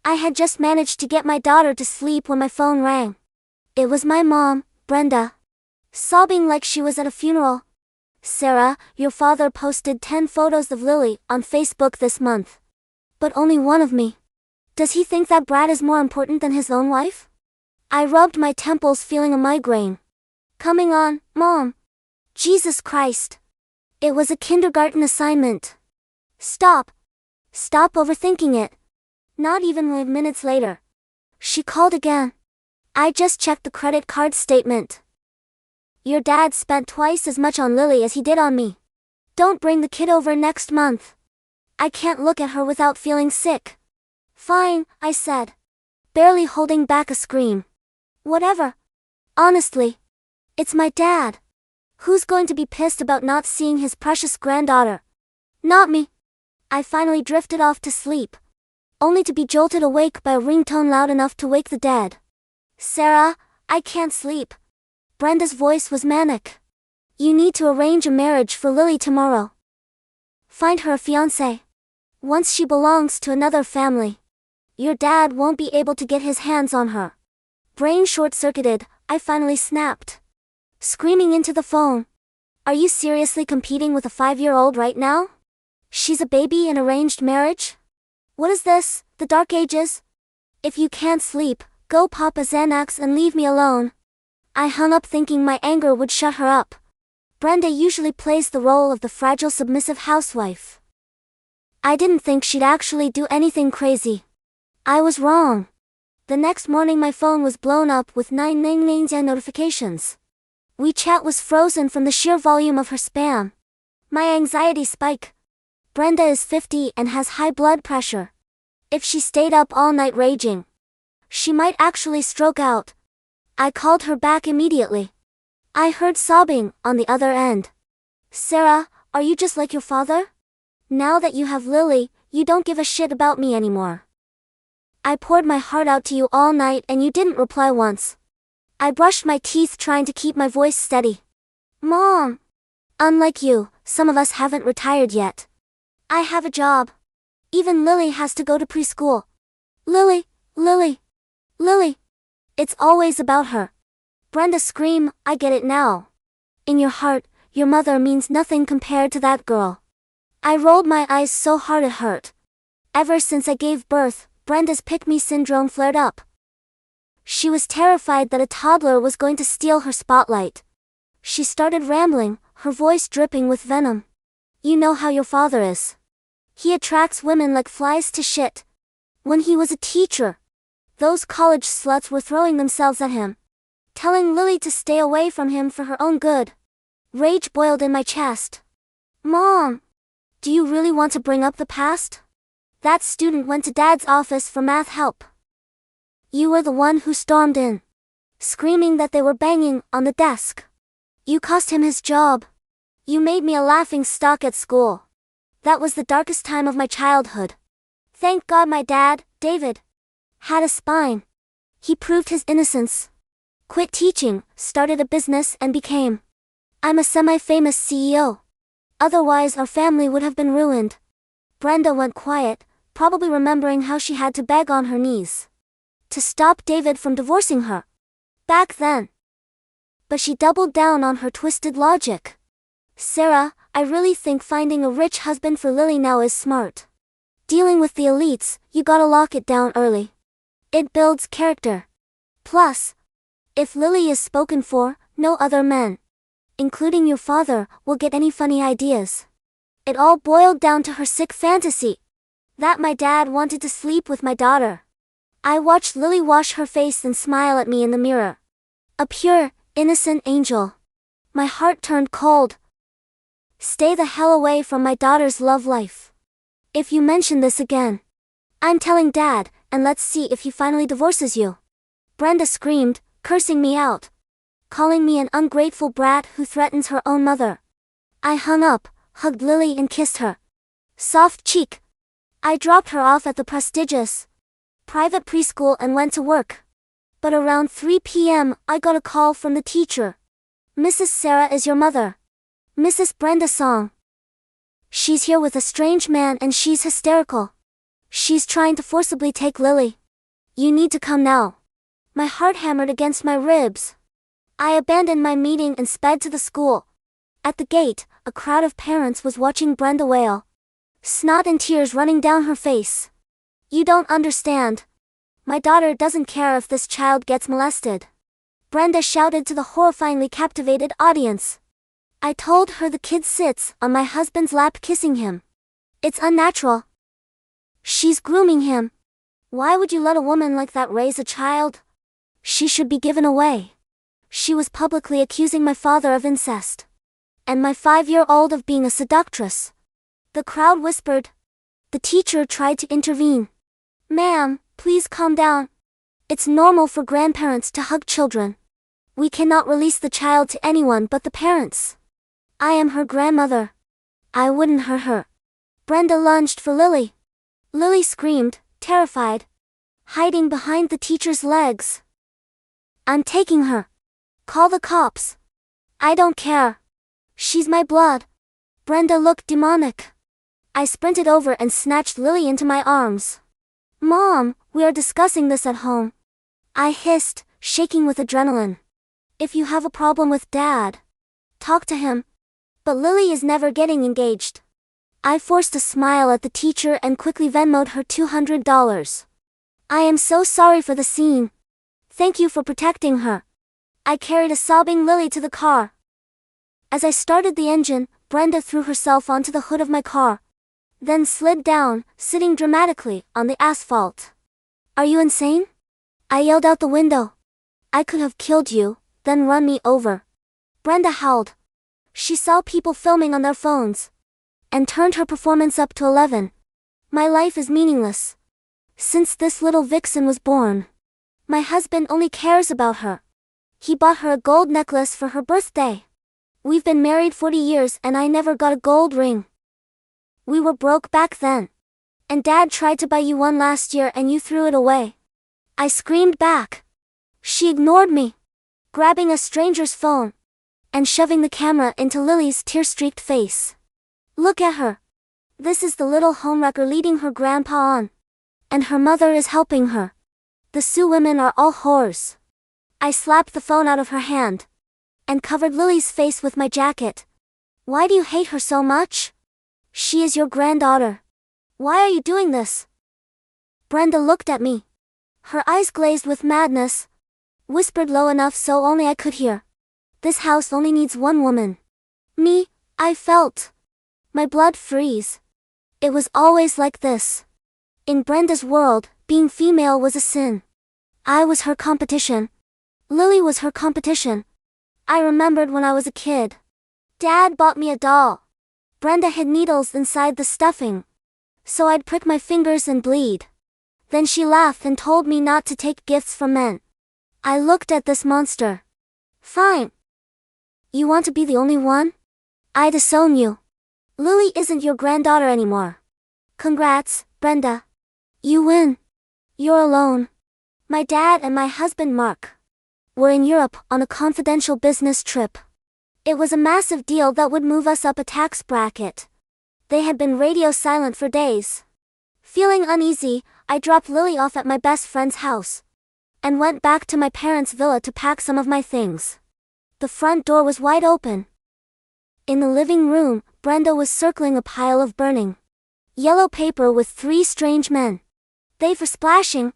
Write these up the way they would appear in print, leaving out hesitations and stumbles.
I had just managed to get my daughter to sleep when my phone rang. It was my mom, Brenda. Sobbing like she was at a funeral. "Sarah, your father posted 10 photos of Lily on Facebook this month. But only one of me. Does he think that Brat is more important than his own wife?" I rubbed my temples, feeling a migraine. "Coming on, Mom." Jesus Christ. It was a kindergarten assignment. Stop. Stop overthinking it. Not even 5 minutes later. She called again. I just checked the credit card statement. "Your dad spent twice as much on Lily as he did on me. Don't bring the kid over next month." I can't look at her without feeling sick. "Fine," I said, barely holding back a scream. "Whatever. Honestly. It's my dad. Who's going to be pissed about not seeing his precious granddaughter? Not me." I finally drifted off to sleep, only to be jolted awake by a ringtone loud enough to wake the dead. "Sarah, I can't sleep." Brenda's voice was manic. "You need to arrange a marriage for Lily tomorrow. Find her a fiancé. Once she belongs to another family, your dad won't be able to get his hands on her." Brain short-circuited, I finally snapped, screaming into the phone. "Are you seriously competing with a 5-year-old right now? She's a baby in arranged marriage? What is this, the Dark Ages? If you can't sleep, go pop a Xanax and leave me alone." I hung up thinking my anger would shut her up. Brenda usually plays the role of the fragile submissive housewife. I didn't think she'd actually do anything crazy. I was wrong. The next morning my phone was blown up with 999 notifications. WeChat was frozen from the sheer volume of her spam. My anxiety spiked. Brenda is 50 and has high blood pressure. If she stayed up all night raging, she might actually stroke out. I called her back immediately. I heard sobbing on the other end. "Sarah, are you just like your father? Now that you have Lily, you don't give a shit about me anymore. I poured my heart out to you all night and you didn't reply once." I brushed my teeth trying to keep my voice steady. "Mom, unlike you, some of us haven't retired yet. I have a job. Even Lily has to go to preschool. Lily, Lily, Lily. It's always about her." Brenda screamed, "I get it now. In your heart, your mother means nothing compared to that girl." I rolled my eyes so hard it hurt. Ever since I gave birth, Brenda's pick-me syndrome flared up. She was terrified that a toddler was going to steal her spotlight. She started rambling, her voice dripping with venom. "You know how your father is. He attracts women like flies to shit. When he was a teacher, those college sluts were throwing themselves at him, telling Lily to stay away from him for her own good." Rage boiled in my chest. "Mom, do you really want to bring up the past? That student went to Dad's office for math help. You were the one who stormed in, screaming that they were banging on the desk. You cost him his job. You made me a laughing stock at school. That was the darkest time of my childhood. Thank God my dad, David, had a spine. He proved his innocence. Quit teaching, started a business and became. I'm a semi-famous CEO. Otherwise our family would have been ruined." Brenda went quiet, probably remembering how she had to beg on her knees to stop David from divorcing her back then. But she doubled down on her twisted logic. "Sarah, I really think finding a rich husband for Lily now is smart. Dealing with the elites, you gotta lock it down early. It builds character. Plus, if Lily is spoken for, no other men, including your father, will get any funny ideas." It all boiled down to her sick fantasy that my dad wanted to sleep with my daughter. I watched Lily wash her face and smile at me in the mirror. A pure, innocent angel. My heart turned cold. "Stay the hell away from my daughter's love life. If you mention this again, I'm telling Dad, and let's see if he finally divorces you." Brenda screamed, cursing me out, calling me an ungrateful brat who threatens her own mother. I hung up, hugged Lily and kissed her soft cheek. I dropped her off at the prestigious private preschool and went to work. But around 3 p.m. I got a call from the teacher. "Mrs. Sarah is your mother. Mrs. Brenda Song. She's here with a strange man and she's hysterical. She's trying to forcibly take Lily. You need to come now. My heart hammered against my ribs. I abandoned my meeting and sped to the school. At the gate, a crowd of parents was watching Brenda wail. Snot and tears running down her face. You don't understand. My daughter doesn't care if this child gets molested. Brenda shouted to the horrifyingly captivated audience. I told her the kid sits on my husband's lap kissing him. It's unnatural. She's grooming him. Why would you let a woman like that raise a child? She should be given away. She was publicly accusing my father of incest. And my 5-year-old of being a seductress. The crowd whispered. The teacher tried to intervene. Ma'am, please calm down. It's normal for grandparents to hug children. We cannot release the child to anyone but the parents. I am her grandmother. I wouldn't hurt her. Brenda lunged for Lily. Lily screamed, terrified, hiding behind the teacher's legs. I'm taking her. Call the cops. I don't care. She's my blood. Brenda looked demonic. I sprinted over and snatched Lily into my arms. Mom, we are discussing this at home. I hissed, shaking with adrenaline. If you have a problem with Dad, talk to him. But Lily is never getting engaged. I forced a smile at the teacher and quickly Venmoed her $200. I am so sorry for the scene. Thank you for protecting her. I carried a sobbing Lily to the car. As I started the engine, Brenda threw herself onto the hood of my car. Then slid down, sitting dramatically on the asphalt. Are you insane? I yelled out the window. I could have killed you, then run me over. Brenda howled. She saw people filming on their phones. And turned her performance up to 11. My life is meaningless. Since this little vixen was born. My husband only cares about her. He bought her a gold necklace for her birthday. We've been married 40 years and I never got a gold ring. We were broke back then. And Dad tried to buy you one last year and you threw it away. I screamed back. She ignored me, grabbing a stranger's phone and shoving the camera into Lily's tear-streaked face. Look at her. This is the little homewrecker leading her grandpa on. And her mother is helping her. The Sioux women are all whores. I slapped the phone out of her hand and covered Lily's face with my jacket. Why do you hate her so much? She is your granddaughter. Why are you doing this? Brenda looked at me. Her eyes glazed with madness. Whispered low enough so only I could hear. This house only needs one woman. Me, I felt my blood freeze. It was always like this. In Brenda's world, being female was a sin. I was her competition. Lily was her competition. I remembered when I was a kid. Dad bought me a doll. Brenda hid needles inside the stuffing, so I'd prick my fingers and bleed. Then she laughed and told me not to take gifts from men. I looked at this monster. Fine. You want to be the only one? I disown you. Lily isn't your granddaughter anymore. Congrats, Brenda. You win. You're alone. My dad and my husband Mark were in Europe on a confidential business trip. It was a massive deal that would move us up a tax bracket. They had been radio silent for days. Feeling uneasy, I dropped Lily off at my best friend's house and went back to my parents' villa to pack some of my things. The front door was wide open. In the living room, Brenda was circling a pile of burning yellow paper with 3 strange men. They were splashing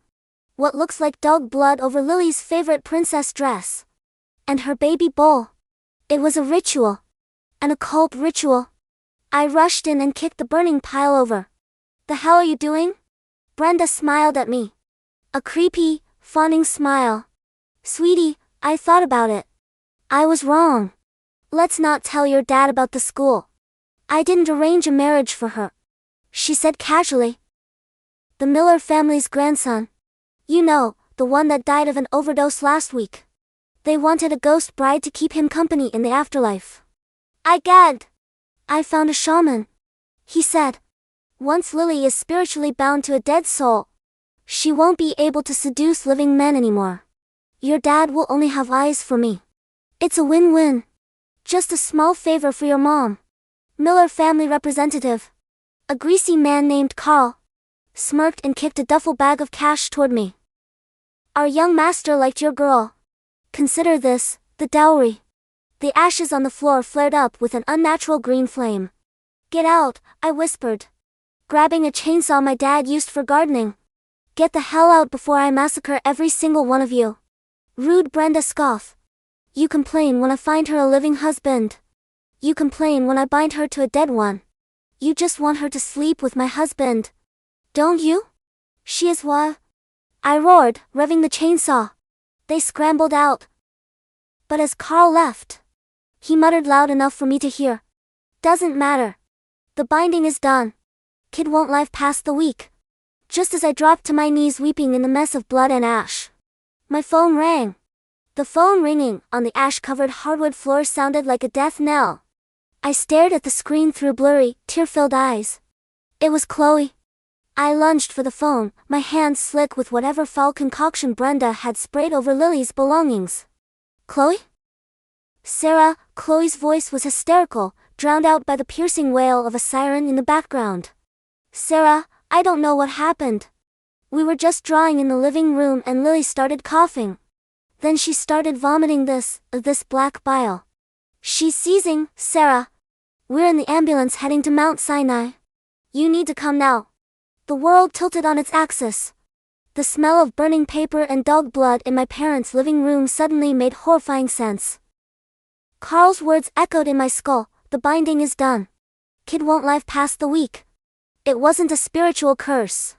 what looks like dog blood over Lily's favorite princess dress and her baby bowl. It was a ritual. An occult ritual. I rushed in and kicked the burning pile over. The hell are you doing? Brenda smiled at me. A creepy, fawning smile. Sweetie, I thought about it. I was wrong. Let's not tell your dad about the school. I didn't arrange a marriage for her. She said casually. The Miller family's grandson. You know, the one that died of an overdose last week. They wanted a ghost bride to keep him company in the afterlife. I gagged. I found a shaman. He said, once Lily is spiritually bound to a dead soul, she won't be able to seduce living men anymore. Your dad will only have eyes for me. It's a win-win. Just a small favor for your mom. Miller family representative. A greasy man named Carl. smirked and kicked a duffel bag of cash toward me. Our young master liked your girl. Consider this, the dowry. The ashes on the floor flared up with an unnatural green flame. Get out, I whispered, grabbing a chainsaw my dad used for gardening. Get the hell out before I massacre every single one of you. Rude Brenda scoffed. You complain when I find her a living husband. You complain when I bind her to a dead one. You just want her to sleep with my husband. Don't you? She is what? I roared, revving the chainsaw. They scrambled out. But as Carl left, he muttered loud enough for me to hear. Doesn't matter. The binding is done. Kid won't live past the week. Just as I dropped to my knees weeping in the mess of blood and ash, my phone rang. The phone ringing on the ash-covered hardwood floor sounded like a death knell. I stared at the screen through blurry, tear-filled eyes. It was Chloe. I lunged for the phone, my hands slick with whatever foul concoction Brenda had sprayed over Lily's belongings. Chloe? Sarah, Chloe's voice was hysterical, drowned out by the piercing wail of a siren in the background. Sarah, I don't know what happened. We were just drawing in the living room and Lily started coughing. Then she started vomiting this black bile. She's seizing, Sarah. We're in the ambulance heading to Mount Sinai. You need to come now. The world tilted on its axis. The smell of burning paper and dog blood in my parents' living room suddenly made horrifying sense. Carl's words echoed in my skull. The binding is done. Kid won't live past the week. It wasn't a spiritual curse.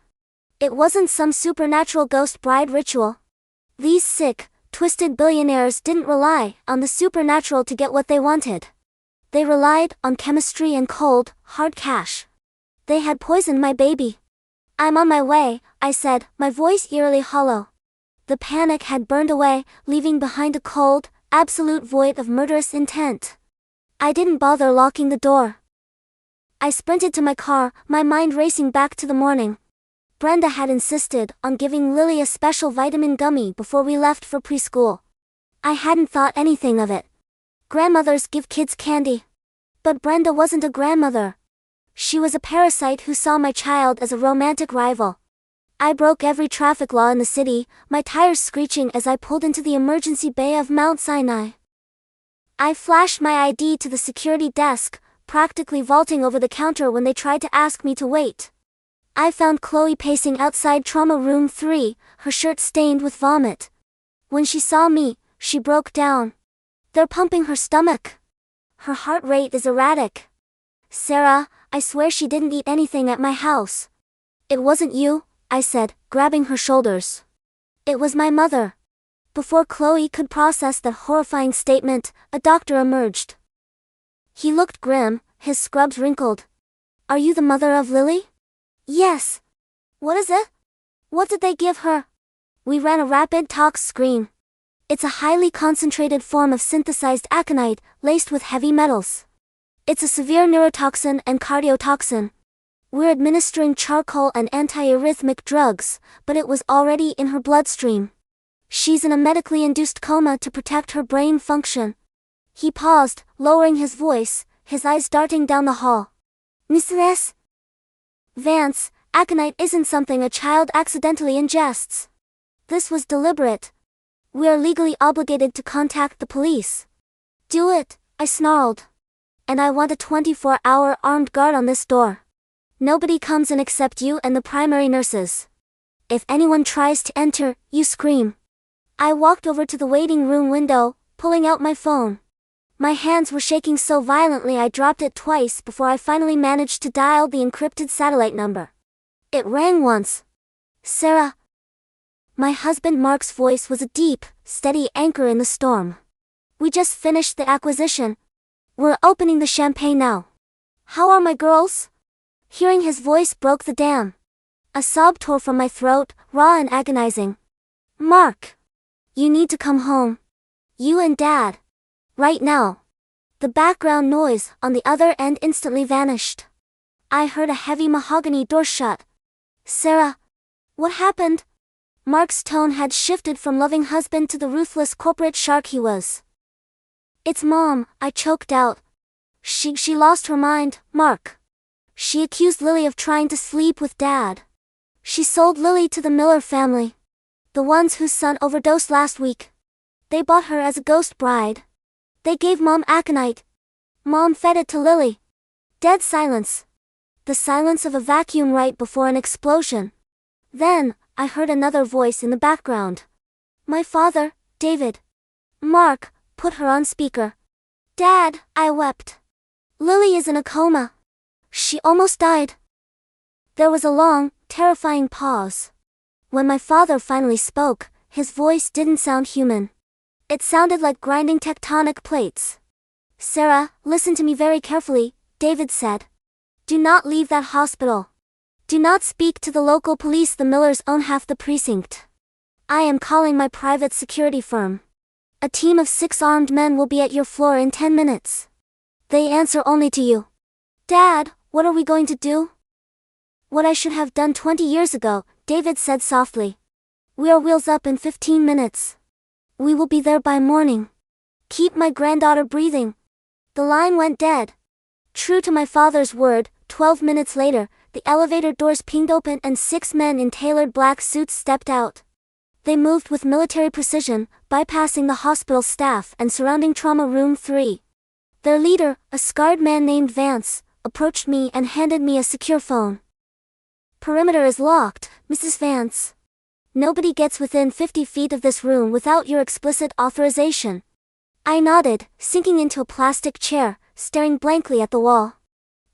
It wasn't some supernatural ghost bride ritual. These sick, twisted billionaires didn't rely on the supernatural to get what they wanted. They relied on chemistry and cold, hard cash. They had poisoned my baby. I'm on my way, I said, my voice eerily hollow. The panic had burned away, leaving behind a cold, absolute void of murderous intent. I didn't bother locking the door. I sprinted to my car, my mind racing back to the morning. Brenda had insisted on giving Lily a special vitamin gummy before we left for preschool. I hadn't thought anything of it. Grandmothers give kids candy. But Brenda wasn't a grandmother. She was a parasite who saw my child as a romantic rival. I broke every traffic law in the city, my tires screeching as I pulled into the emergency bay of Mount Sinai. I flashed my ID to the security desk, practically vaulting over the counter when they tried to ask me to wait. I found Chloe pacing outside trauma room 3, her shirt stained with vomit. When she saw me, she broke down. They're pumping her stomach. Her heart rate is erratic. Sarah, I swear she didn't eat anything at my house. It wasn't you, I said, grabbing her shoulders. It was my mother. Before Chloe could process the horrifying statement, a doctor emerged. He looked grim, his scrubs wrinkled. Are you the mother of Lily? Yes. What is it? What did they give her? We ran a rapid tox screen. It's a highly concentrated form of synthesized aconite, laced with heavy metals. It's a severe neurotoxin and cardiotoxin. We're administering charcoal and antiarrhythmic drugs, but it was already in her bloodstream. She's in a medically induced coma to protect her brain function. He paused, lowering his voice, his eyes darting down the hall. Mrs. Vance, aconite isn't something a child accidentally ingests. This was deliberate. We are legally obligated to contact the police. Do it, I snarled. And I want a 24-hour armed guard on this door. Nobody comes in except you and the primary nurses. If anyone tries to enter, you scream. I walked over to the waiting room window, pulling out my phone. My hands were shaking so violently I dropped it twice before I finally managed to dial the encrypted satellite number. It rang once. Sarah. My husband Mark's voice was a deep, steady anchor in the storm. We just finished the acquisition. We're opening the champagne now. How are my girls? Hearing his voice broke the dam. A sob tore from my throat, raw and agonizing. Mark. You need to come home. You and Dad. Right now. The background noise on the other end instantly vanished. I heard a heavy mahogany door shut. Sarah. What happened? Mark's tone had shifted from loving husband to the ruthless corporate shark he was. It's Mom, I choked out. She lost her mind, Mark. She accused Lily of trying to sleep with Dad. She sold Lily to the Miller family. The ones whose son overdosed last week. They bought her as a ghost bride. They gave Mom aconite. Mom fed it to Lily. Dead silence. The silence of a vacuum right before an explosion. Then, I heard another voice in the background. My father, David. Mark, put her on speaker. Dad, I wept. Lily is in a coma. She almost died. There was a long, terrifying pause. When my father finally spoke, his voice didn't sound human. It sounded like grinding tectonic plates. Sarah, listen to me very carefully, David said. Do not leave that hospital. Do not speak to the local police. The Millers own half the precinct. I am calling my private security firm. A team of 6 armed men will be at your floor in 10 minutes. They answer only to you. Dad, what are we going to do? What I should have done 20 years ago, David said softly. We are wheels up in 15 minutes. We will be there by morning. Keep my granddaughter breathing. The line went dead. True to my father's word, 12 minutes later, the elevator doors pinged open and 6 men in tailored black suits stepped out. They moved with military precision, bypassing the hospital staff and surrounding Trauma Room 3. Their leader, a scarred man named Vance, approached me and handed me a secure phone. Perimeter is locked, Mrs. Vance. Nobody gets within 50 feet of this room without your explicit authorization. I nodded, sinking into a plastic chair, staring blankly at the wall.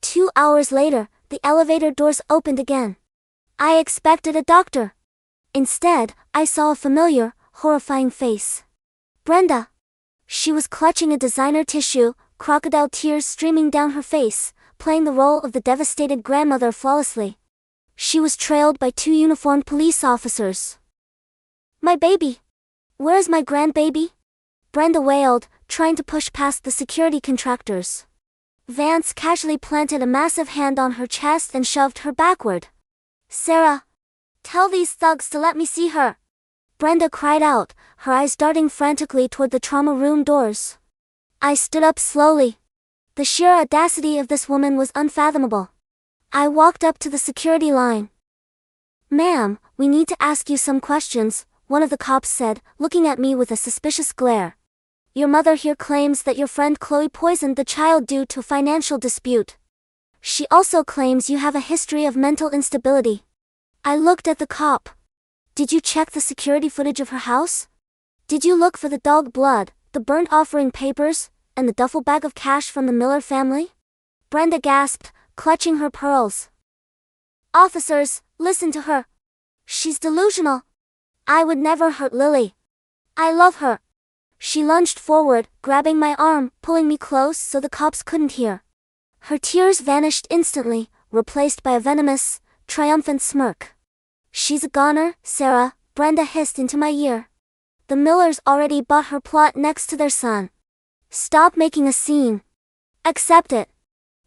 2 hours later, the elevator doors opened again. I expected a doctor. Instead, I saw a familiar, horrifying face. Brenda. She was clutching a designer tissue, crocodile tears streaming down her face, playing the role of the devastated grandmother flawlessly. She was trailed by 2 uniformed police officers. My baby. Where's my grandbaby? Brenda wailed, trying to push past the security contractors. Vance casually planted a massive hand on her chest and shoved her backward. Sarah. Tell these thugs to let me see her. Brenda cried out, her eyes darting frantically toward the trauma room doors. I stood up slowly. The sheer audacity of this woman was unfathomable. I walked up to the security line. Ma'am, we need to ask you some questions, one of the cops said, looking at me with a suspicious glare. Your mother here claims that your friend Chloe poisoned the child due to a financial dispute. She also claims you have a history of mental instability. I looked at the cop. Did you check the security footage of her house? Did you look for the dog blood, the burnt offering papers, and the duffel bag of cash from the Miller family? Brenda gasped, clutching her pearls. Officers, listen to her. She's delusional. I would never hurt Lily. I love her. She lunged forward, grabbing my arm, pulling me close so the cops couldn't hear. Her tears vanished instantly, replaced by a venomous, triumphant smirk. She's a goner, Sarah, Brenda hissed into my ear. The Millers already bought her plot next to their son. Stop making a scene. Accept it.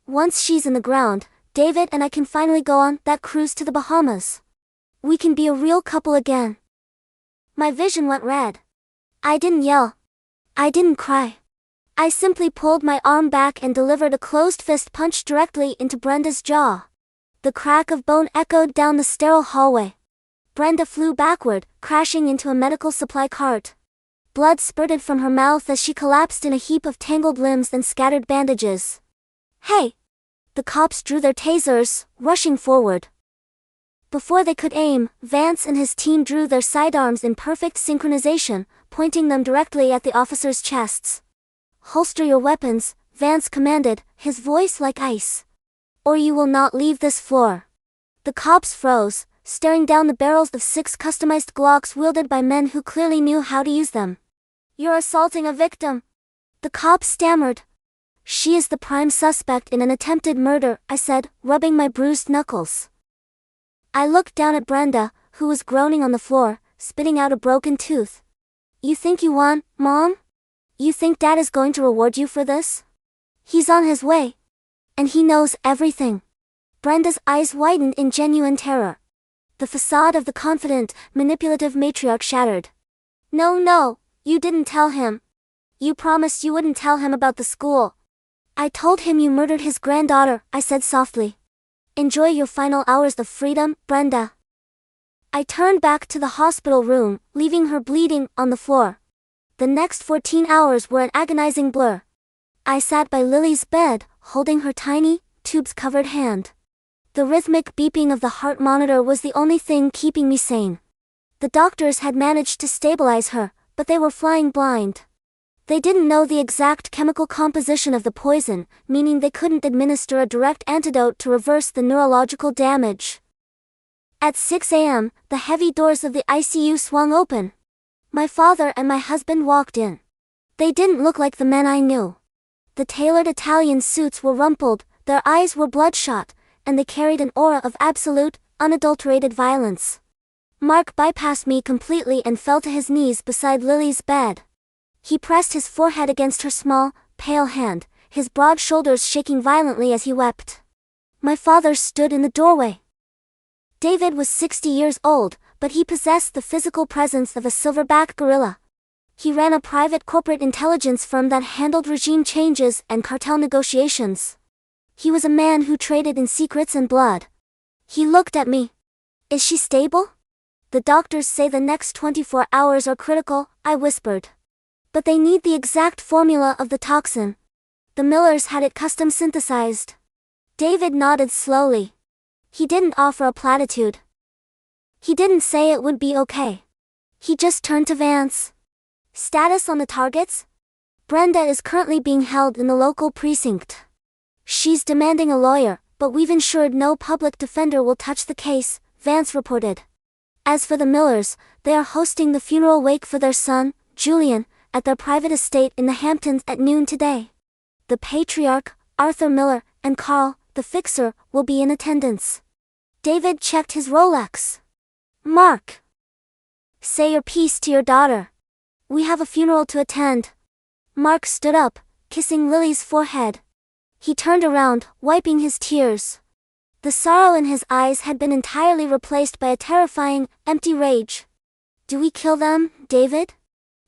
Once she's in the ground, David and I can finally go on that cruise to the Bahamas. We can be a real couple again. My vision went red. I didn't yell. I didn't cry. I simply pulled my arm back and delivered a closed fist punch directly into Brenda's jaw. The crack of bone echoed down the sterile hallway. Brenda flew backward, crashing into a medical supply cart. Blood spurted from her mouth as she collapsed in a heap of tangled limbs and scattered bandages. Hey! The cops drew their tasers, rushing forward. Before they could aim, Vance and his team drew their sidearms in perfect synchronization, pointing them directly at the officers' chests. Holster your weapons, Vance commanded, his voice like ice. Or you will not leave this floor. The cops froze, staring down the barrels of 6 customized Glocks wielded by men who clearly knew how to use them. You're assaulting a victim. The cop stammered. She is the prime suspect in an attempted murder, I said, rubbing my bruised knuckles. I looked down at Brenda, who was groaning on the floor, spitting out a broken tooth. You think you won, Mom? You think Dad is going to reward you for this? He's on his way. And he knows everything. Brenda's eyes widened in genuine terror. The facade of the confident, manipulative matriarch shattered. No, you didn't tell him. You promised you wouldn't tell him about the school. I told him you murdered his granddaughter, I said softly. Enjoy your final hours of freedom, Brenda. I turned back to the hospital room, leaving her bleeding on the floor. The next 14 hours were an agonizing blur. I sat by Lily's bed, holding her tiny, tubes-covered hand. The rhythmic beeping of the heart monitor was the only thing keeping me sane. The doctors had managed to stabilize her, but they were flying blind. They didn't know the exact chemical composition of the poison, meaning they couldn't administer a direct antidote to reverse the neurological damage. At 6 a.m., the heavy doors of the ICU swung open. My father and my husband walked in. They didn't look like the men I knew. The tailored Italian suits were rumpled, their eyes were bloodshot, and they carried an aura of absolute, unadulterated violence. Mark bypassed me completely and fell to his knees beside Lily's bed. He pressed his forehead against her small, pale hand, his broad shoulders shaking violently as he wept. My father stood in the doorway. David was 60 years old, but he possessed the physical presence of a silverback gorilla. He ran a private corporate intelligence firm that handled regime changes and cartel negotiations. He was a man who traded in secrets and blood. He looked at me. "Is she stable?" "The doctors say the next 24 hours are critical," I whispered. "But they need the exact formula of the toxin. The Millers had it custom synthesized." David nodded slowly. He didn't offer a platitude. He didn't say it would be okay. He just turned to Vance. "Status on the targets? Brenda is currently being held in the local precinct. She's demanding a lawyer, but we've ensured no public defender will touch the case," Vance reported. "As for the Millers, they are hosting the funeral wake for their son, Julian, at their private estate in the Hamptons at noon today. The patriarch, Arthur Miller, and Carl, the fixer, will be in attendance." David checked his Rolex. "Mark, say your piece to your daughter. We have a funeral to attend." Mark stood up, kissing Lily's forehead. He turned around, wiping his tears. The sorrow in his eyes had been entirely replaced by a terrifying, empty rage. "Do we kill them, David?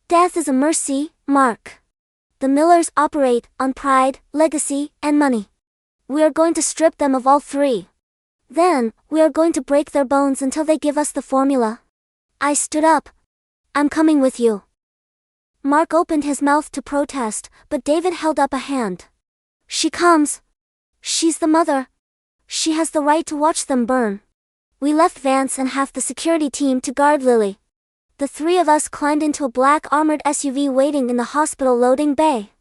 Death is a mercy, Mark. The Millers operate on pride, legacy, and money. We are going to strip them of all three. Then, we are going to break their bones until they give us the formula." I stood up. "I'm coming with you." Mark opened his mouth to protest, but David held up a hand. "She comes. She's the mother. She has the right to watch them burn." We left Vance and half the security team to guard Lily. The three of us climbed into a black armored SUV waiting in the hospital loading bay.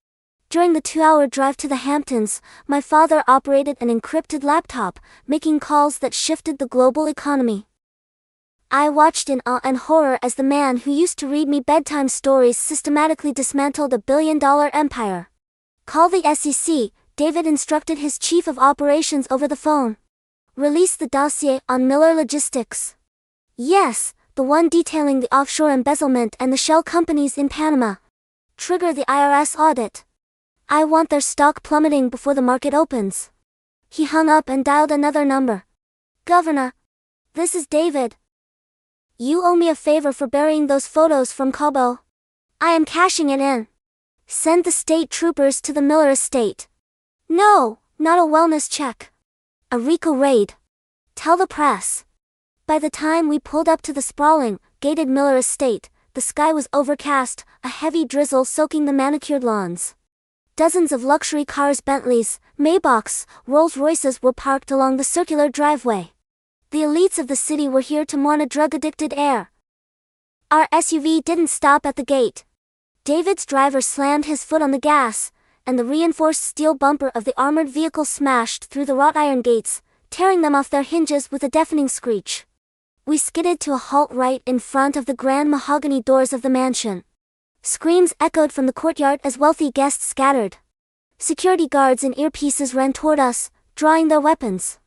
During the 2-hour drive to the Hamptons, my father operated an encrypted laptop, making calls that shifted the global economy. I watched in awe and horror as the man who used to read me bedtime stories systematically dismantled a billion-dollar empire. "Call the SEC," David instructed his chief of operations over the phone. "Release the dossier on Miller Logistics." "Yes, the one detailing the offshore embezzlement and the shell companies in Panama. Trigger the IRS audit. I want their stock plummeting before the market opens." He hung up and dialed another number. "Governor, this is David. You owe me a favor for burying those photos from Cabo. I am cashing it in. Send the state troopers to the Miller estate." "No, not a wellness check. A RICO raid. Tell the press." By the time we pulled up to the sprawling, gated Miller estate, the sky was overcast, a heavy drizzle soaking the manicured lawns. Dozens of luxury cars, Bentleys, Maybachs, Rolls-Royces were parked along the circular driveway. The elites of the city were here to mourn a drug-addicted heir. Our SUV didn't stop at the gate. David's driver slammed his foot on the gas, and the reinforced steel bumper of the armored vehicle smashed through the wrought iron gates, tearing them off their hinges with a deafening screech. We skidded to a halt right in front of the grand mahogany doors of the mansion. Screams echoed from the courtyard as wealthy guests scattered. Security guards in earpieces ran toward us, drawing their weapons.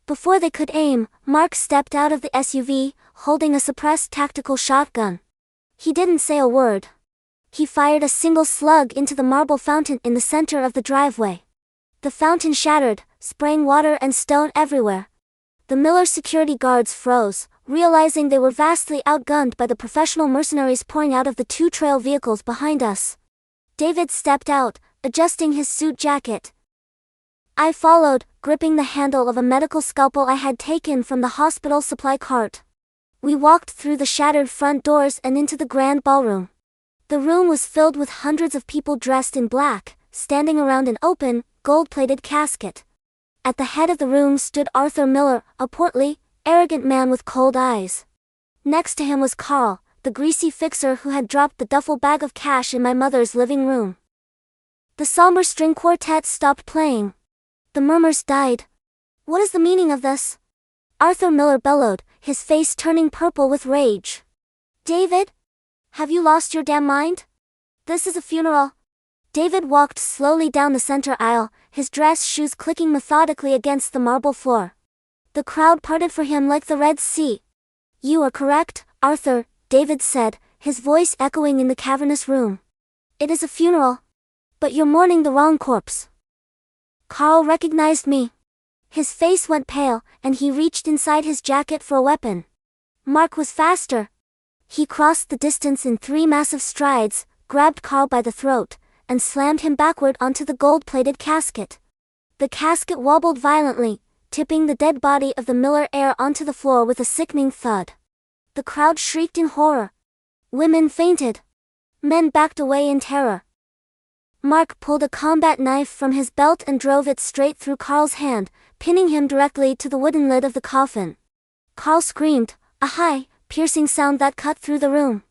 Before they could aim, Mark stepped out of the SUV, holding a suppressed tactical shotgun. He didn't say a word. He fired a single slug into the marble fountain in the center of the driveway. The fountain shattered, spraying water and stone everywhere. The Miller security guards froze, realizing they were vastly outgunned by the professional mercenaries pouring out of the 2 trail vehicles behind us. David stepped out, adjusting his suit jacket. I followed, gripping the handle of a medical scalpel I had taken from the hospital supply cart. We walked through the shattered front doors and into the grand ballroom. The room was filled with hundreds of people dressed in black, standing around an open, gold-plated casket. At the head of the room stood Arthur Miller, a portly, arrogant man with cold eyes. Next to him was Carl, the greasy fixer who had dropped the duffel bag of cash in my mother's living room. The somber string quartet stopped playing. The murmurs died. "What is the meaning of this?" Arthur Miller bellowed, his face turning purple with rage. "David? Have you lost your damn mind? This is a funeral." David walked slowly down the center aisle, his dress shoes clicking methodically against the marble floor. The crowd parted for him like the Red Sea. "You are correct, Arthur," David said, his voice echoing in the cavernous room. "It is a funeral. But you're mourning the wrong corpse." Carl recognized me. His face went pale, and he reached inside his jacket for a weapon. Mark was faster. He crossed the distance in 3 massive strides, grabbed Carl by the throat, and slammed him backward onto the gold-plated casket. The casket wobbled violently, tipping the dead body of the Miller heir onto the floor with a sickening thud. The crowd shrieked in horror. Women fainted. Men backed away in terror. Mark pulled a combat knife from his belt and drove it straight through Carl's hand, pinning him directly to the wooden lid of the coffin. Carl screamed, a high, piercing sound that cut through the room.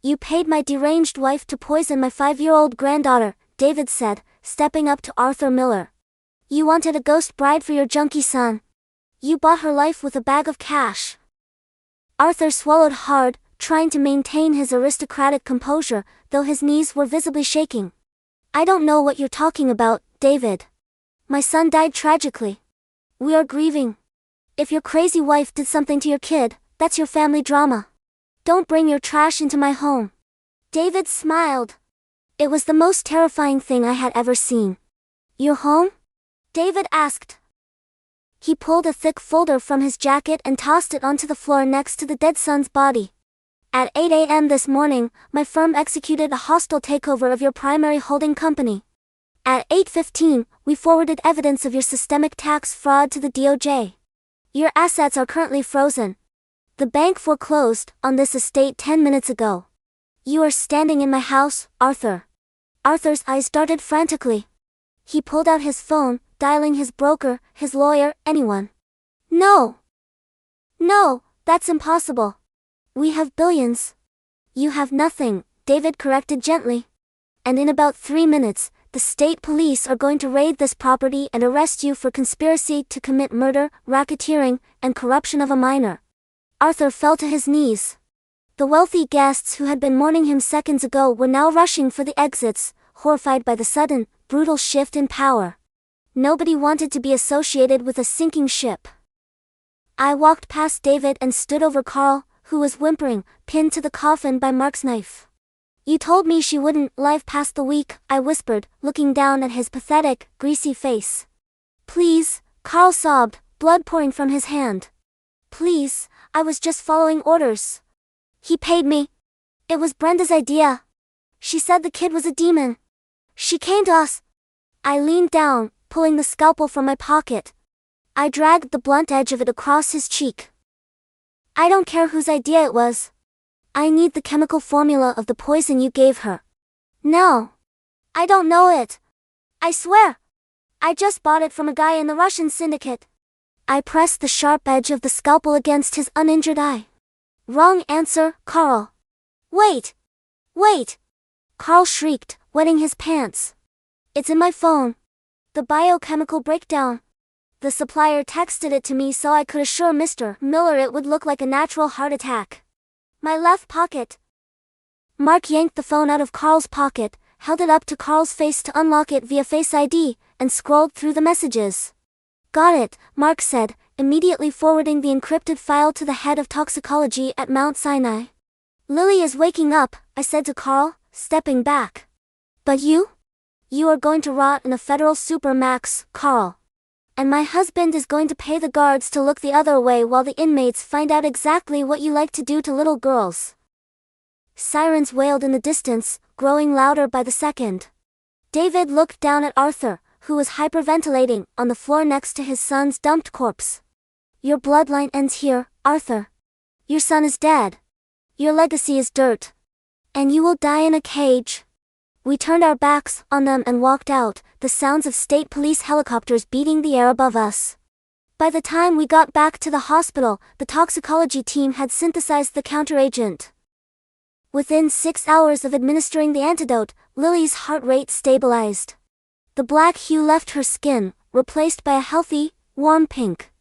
"You paid my deranged wife to poison my 5-year-old granddaughter," David said, stepping up to Arthur Miller. "You wanted a ghost bride for your junkie son. You bought her life with a bag of cash." Arthur swallowed hard, trying to maintain his aristocratic composure, though his knees were visibly shaking. "I don't know what you're talking about, David. My son died tragically. We are grieving. If your crazy wife did something to your kid, that's your family drama. Don't bring your trash into my home." David smiled. It was the most terrifying thing I had ever seen. "Your home?" David asked. He pulled a thick folder from his jacket and tossed it onto the floor next to the dead son's body. "At 8 a.m. this morning, my firm executed a hostile takeover of your primary holding company. At 8:15, we forwarded evidence of your systemic tax fraud to the DOJ. Your assets are currently frozen. The bank foreclosed on this estate 10 minutes ago. You are standing in my house, Arthur." Arthur's eyes darted frantically. He pulled out his phone, dialing his broker, his lawyer, anyone. No, that's impossible. We have billions. You have nothing, David corrected gently. And in about 3 minutes, the state police are going to raid this property and arrest you for conspiracy to commit murder, racketeering, and corruption of a minor. Arthur fell to his knees. The wealthy guests who had been mourning him seconds ago were now rushing for the exits, horrified by the sudden, brutal shift in power. Nobody wanted to be associated with a sinking ship. I walked past David and stood over Carl, who was whimpering, pinned to the coffin by Mark's knife. "You told me she wouldn't live past the week," I whispered, looking down at his pathetic, greasy face. "Please," Carl sobbed, blood pouring from his hand. "Please, I was just following orders. He paid me. It was Brenda's idea. She said the kid was a demon. She came to us." I leaned down, pulling the scalpel from my pocket. I dragged the blunt edge of it across his cheek. "I don't care whose idea it was. I need the chemical formula of the poison you gave her." "No. I don't know it. I swear. I just bought it from a guy in the Russian syndicate." I pressed the sharp edge of the scalpel against his uninjured eye. "Wrong answer, Carl." Wait! Carl shrieked, wetting his pants. "It's in my phone. The biochemical breakdown. The supplier texted it to me so I could assure Mr. Miller it would look like a natural heart attack. My left pocket." Mark yanked the phone out of Carl's pocket, held it up to Carl's face to unlock it via Face ID, and scrolled through the messages. "Got it," Mark said, immediately forwarding the encrypted file to the head of toxicology at Mount Sinai. "Lily is waking up," I said to Carl, stepping back. "But you? You are going to rot in a federal supermax, Carl. And my husband is going to pay the guards to look the other way while the inmates find out exactly what you like to do to little girls." Sirens wailed in the distance, growing louder by the second. David looked down at Arthur, who was hyperventilating on the floor next to his son's dumped corpse. "Your bloodline ends here, Arthur. Your son is dead. Your legacy is dirt. And you will die in a cage. We turned our backs on them and walked out, the sounds of state police helicopters beating the air above us. By the time we got back to the hospital, the toxicology team had synthesized the counteragent. Within 6 hours of administering the antidote, Lily's heart rate stabilized. The black hue left her skin, replaced by a healthy, warm pink.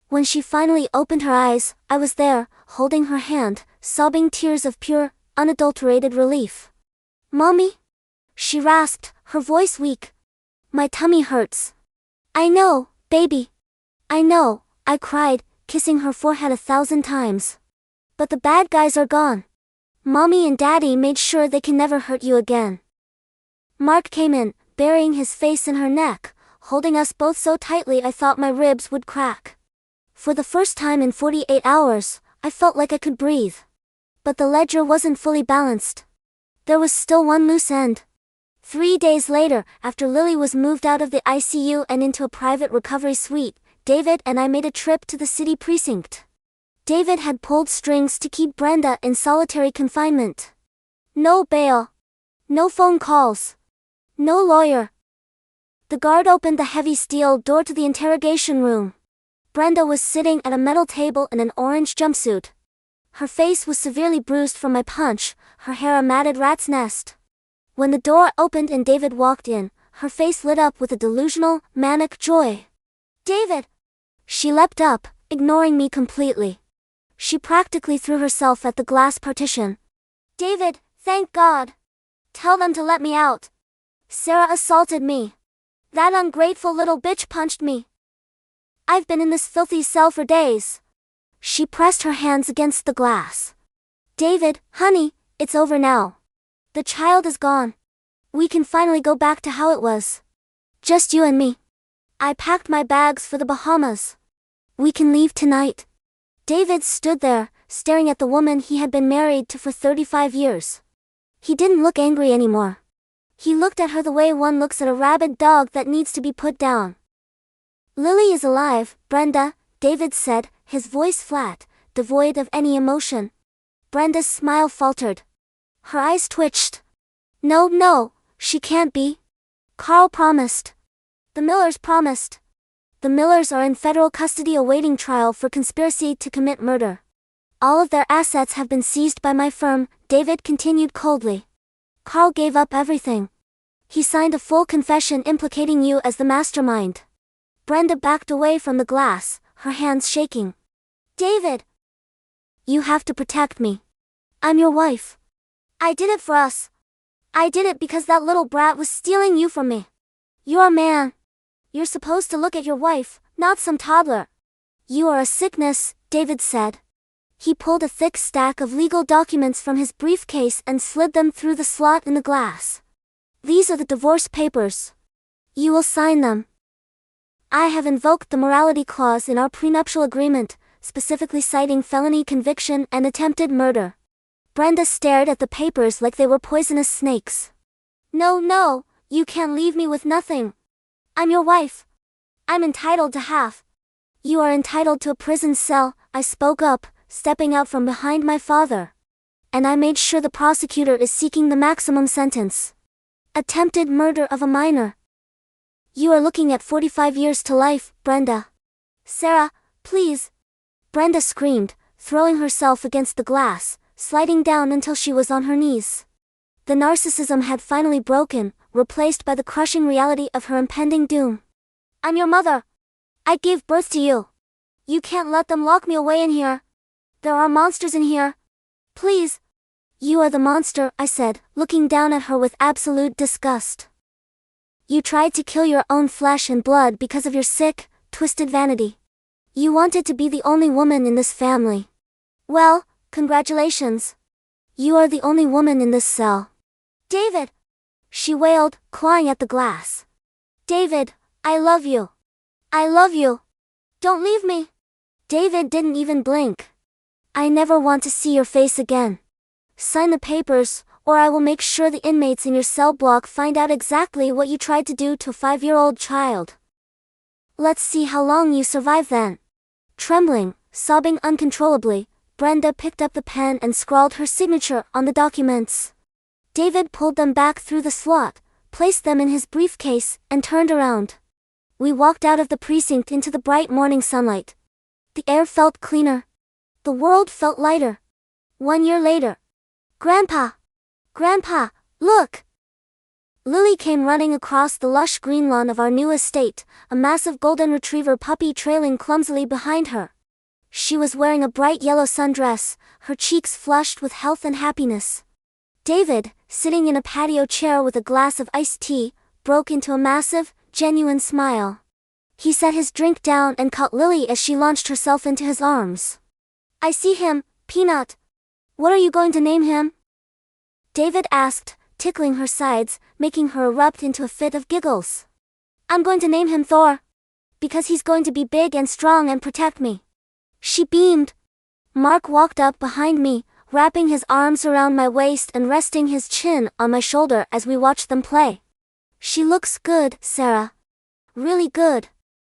When she finally opened her eyes, I was there, holding her hand, sobbing tears of pure, unadulterated relief. "Mommy?" she rasped, her voice weak. "My tummy hurts." "I know, baby. I know," I cried, kissing her forehead 1,000 times. "But the bad guys are gone. Mommy and Daddy made sure they can never hurt you again." Mark came in, burying his face in her neck, holding us both so tightly I thought my ribs would crack. For the first time in 48 hours, I felt like I could breathe. But the ledger wasn't fully balanced. There was still one loose end. 3 days later, after Lily was moved out of the ICU and into a private recovery suite, David and I made a trip to the city precinct. David had pulled strings to keep Brenda in solitary confinement. No bail. No phone calls. No lawyer. The guard opened the heavy steel door to the interrogation room. Brenda was sitting at a metal table in an orange jumpsuit. Her face was severely bruised from my punch, her hair a matted rat's nest. When the door opened and David walked in, her face lit up with a delusional, manic joy. "David!" She leapt up, ignoring me completely. She practically threw herself at the glass partition. "David, thank God! Tell them to let me out. Sarah assaulted me. That ungrateful little bitch punched me. I've been in this filthy cell for days." She pressed her hands against the glass. "David, honey, it's over now. The child is gone. We can finally go back to how it was. Just you and me. I packed my bags for the Bahamas. We can leave tonight." David stood there, staring at the woman he had been married to for 35 years. He didn't look angry anymore. He looked at her the way one looks at a rabid dog that needs to be put down. "Lily is alive, Brenda," David said, his voice flat, devoid of any emotion. Brenda's smile faltered. Her eyes twitched. No, she can't be. Carl promised. The Millers promised. The Millers are in federal custody awaiting trial for conspiracy to commit murder. All of their assets have been seized by my firm," David continued coldly. "Carl gave up everything. He signed a full confession implicating you as the mastermind." Brenda backed away from the glass, her hands shaking. "David! You have to protect me. I'm your wife. I did it for us. I did it because that little brat was stealing you from me. You're a man. You're supposed to look at your wife, not some toddler." "You are a sickness," David said. He pulled a thick stack of legal documents from his briefcase and slid them through the slot in the glass. "These are the divorce papers. You will sign them. I have invoked the morality clause in our prenuptial agreement, specifically citing felony conviction and attempted murder." Brenda stared at the papers like they were poisonous snakes. No, you can't leave me with nothing. I'm your wife. I'm entitled to half." "You are entitled to a prison cell," I spoke up, stepping out from behind my father. "And I made sure the prosecutor is seeking the maximum sentence. Attempted murder of a minor. You are looking at 45 years to life, Brenda." "Sarah, please!" Brenda screamed, throwing herself against the glass, sliding down until she was on her knees. The narcissism had finally broken, replaced by the crushing reality of her impending doom. "I'm your mother. I gave birth to you. You can't let them lock me away in here. There are monsters in here. Please." "You are the monster," I said, looking down at her with absolute disgust. "You tried to kill your own flesh and blood because of your sick, twisted vanity. You wanted to be the only woman in this family. Well, congratulations. You are the only woman in this cell." "David!" she wailed, clawing at the glass. "David, I love you. I love you. Don't leave me." David didn't even blink. "I never want to see your face again. Sign the papers, or I will make sure the inmates in your cell block find out exactly what you tried to do to a 5-year-old child. Let's see how long you survive then." Trembling, sobbing uncontrollably, Brenda picked up the pen and scrawled her signature on the documents. David pulled them back through the slot, placed them in his briefcase, and turned around. We walked out of the precinct into the bright morning sunlight. The air felt cleaner. The world felt lighter. 1 year later. Grandpa! Grandpa, look! Lily came running across the lush green lawn of our new estate, a massive golden retriever puppy trailing clumsily behind her. She was wearing a bright yellow sundress, her cheeks flushed with health and happiness. David, sitting in a patio chair with a glass of iced tea, broke into a massive, genuine smile. He set his drink down and caught Lily as she launched herself into his arms. I see him, Peanut. What are you going to name him? David asked, tickling her sides, making her erupt into a fit of giggles. I'm going to name him Thor. Because he's going to be big and strong and protect me. She beamed. Mark walked up behind me, wrapping his arms around my waist and resting his chin on my shoulder as we watched them play. She looks good, Sarah. Really good.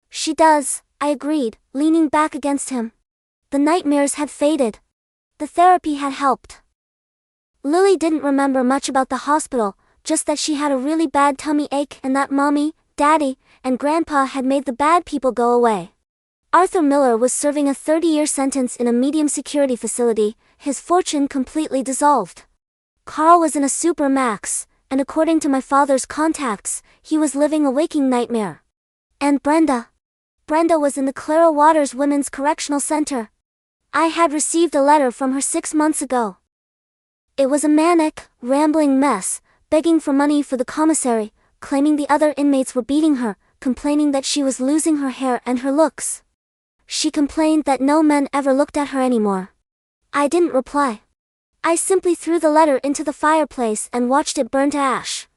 She does, I agreed, leaning back against him. The nightmares had faded. The therapy had helped. Lily didn't remember much about the hospital, just that she had a really bad tummy ache and that Mommy, Daddy, and Grandpa had made the bad people go away. Arthur Miller was serving a 30-year sentence in a medium-security facility, his fortune completely dissolved. Carl was in a super max, and according to my father's contacts, he was living a waking nightmare. And Brenda. Brenda was in the Clara Waters Women's Correctional Center. I had received a letter from her 6 months ago. It was a manic, rambling mess, begging for money for the commissary, claiming the other inmates were beating her, complaining that she was losing her hair and her looks. She complained that no men ever looked at her anymore. I didn't reply. I simply threw the letter into the fireplace and watched it burn to ash.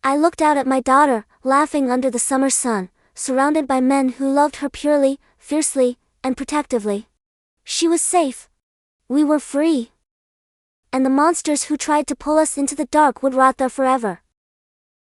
I looked out at my daughter, laughing under the summer sun, surrounded by men who loved her purely, fiercely, and protectively. She was safe. We were free. And the monsters who tried to pull us into the dark would rot there forever.